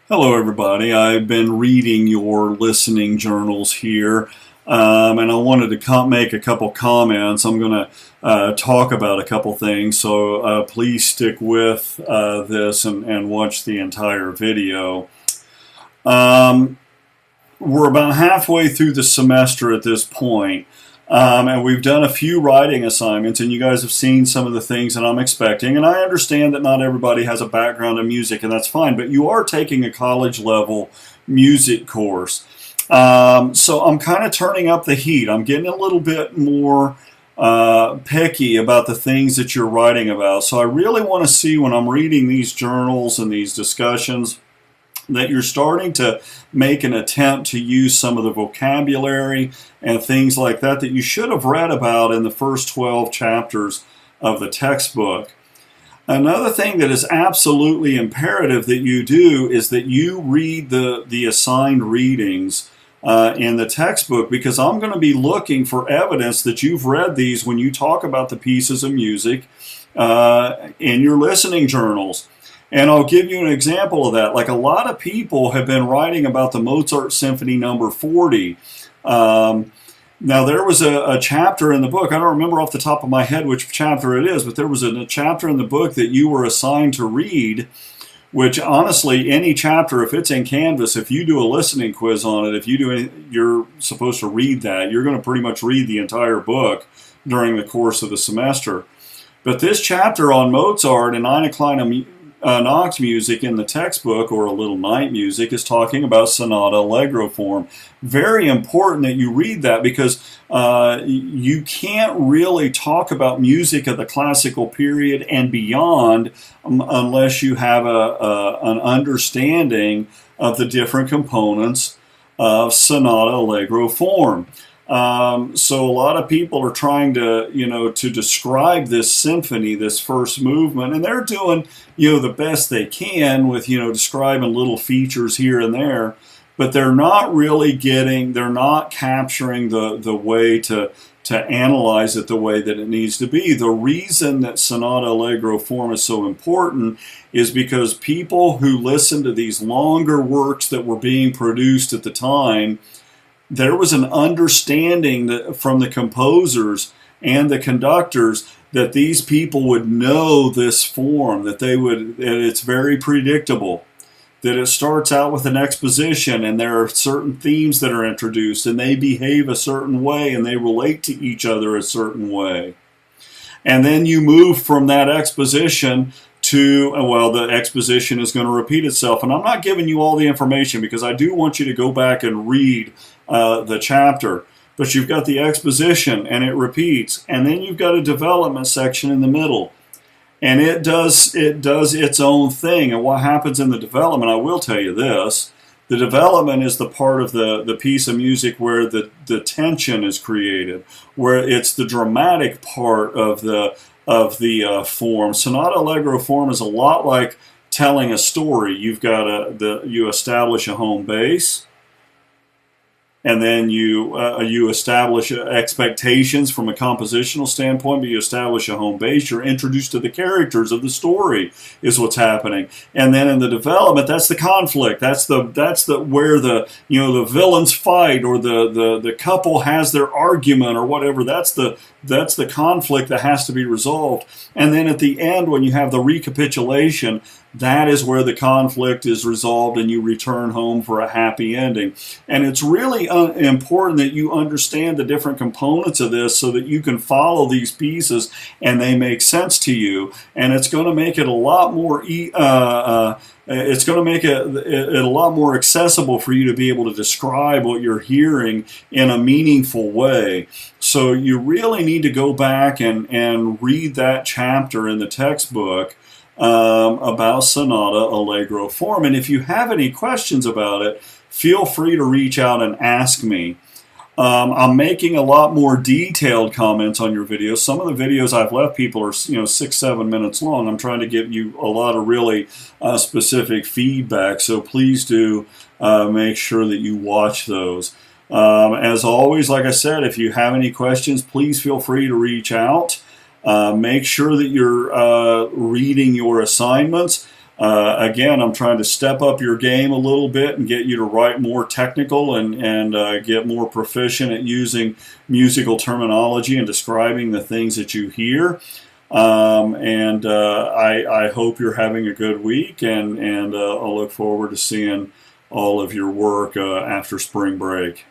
Hello, everybody. I've been reading your listening journals here, and I wanted to make a couple comments. I'm going to talk about a couple things, so please stick with this and watch the entire video. Um, we're about halfway through the semester at this point, and we've done a few writing assignments, and you guys have seen some of the things that I'm expecting. And I understand that not everybody has a background in music, and that's fine, but you are taking a college level music course. So I'm kind of turning up the heat. I'm getting a little bit more picky about the things that you're writing about. So I really want to see when I'm reading these journals and these discussions that you're starting to make an attempt to use some of the vocabulary and things like that that you should have read about in the first 12 chapters of the textbook. Another thing that is absolutely imperative that you do is that you read the assigned readings in the textbook, because I'm going to be looking for evidence that you've read these when you talk about the pieces of music in your listening journals. And I'll give you an example of that. Like, a lot of people have been writing about the Mozart Symphony Number 40. Now, there was a chapter in the book, I don't remember off the top of my head which chapter it is, but there was a chapter in the book that you were assigned to read, which honestly, any chapter, if it's in Canvas, if you do a listening quiz on it, you're supposed to read that. You're going to pretty much read the entire book during the course of the semester. But this chapter on Mozart and Eine kleine Nacht music in the textbook, or a little night music, is talking about sonata allegro form. Very important that you read that, because you can't really talk about music of the classical period and beyond unless you have an understanding of the different components of sonata allegro form. So a lot of people are trying to describe this symphony, this first movement, and they're doing, the best they can with, describing little features here and there, but they're not capturing the way to analyze it the way that it needs to be. The reason that sonata allegro form is so important is because people who listen to these longer works that were being produced at the time, there was an understanding from the composers and the conductors that these people would know this form, that it's very predictable, that it starts out with an exposition and there are certain themes that are introduced and they behave a certain way and they relate to each other a certain way. And then you move from that exposition to, the exposition is going to repeat itself. And I'm not giving you all the information because I do want you to go back and read the chapter. But you've got the exposition and it repeats. And then you've got a development section in the middle. And it does its own thing. And what happens in the development, I will tell you this. The development is the part of the piece of music where the tension is created, where it's the dramatic part of the form. Sonata allegro form is a lot like telling a story. You establish a home base, and then you establish expectations from a compositional standpoint, but you establish a home base. You're introduced to the characters of the story is what's happening. And then in the development, that's the conflict. That's where the villains fight, or the couple has their argument or whatever. That's the conflict that has to be resolved. And then at the end, when you have the recapitulation, that is where the conflict is resolved and you return home for a happy ending. And it's really important that you understand the different components of this so that you can follow these pieces and they make sense to you. And it's going to make it a lot more it's going to make it a lot more accessible for you to be able to describe what you're hearing in a meaningful way. So you really need to go back and read that chapter in the textbook about sonata allegro form. And if you have any questions about it, feel free to reach out and ask me. I'm making a lot more detailed comments on your videos. Some of the videos I've left people are 6-7 minutes long. I'm trying to give you a lot of really specific feedback, so please do make sure that you watch those. As always, like I said, if you have any questions, please feel free to reach out. Make sure that you're reading your assignments. Again, I'm trying to step up your game a little bit and get you to write more technical and get more proficient at using musical terminology and describing the things that you hear. I hope you're having a good week, and I'll look forward to seeing all of your work after spring break.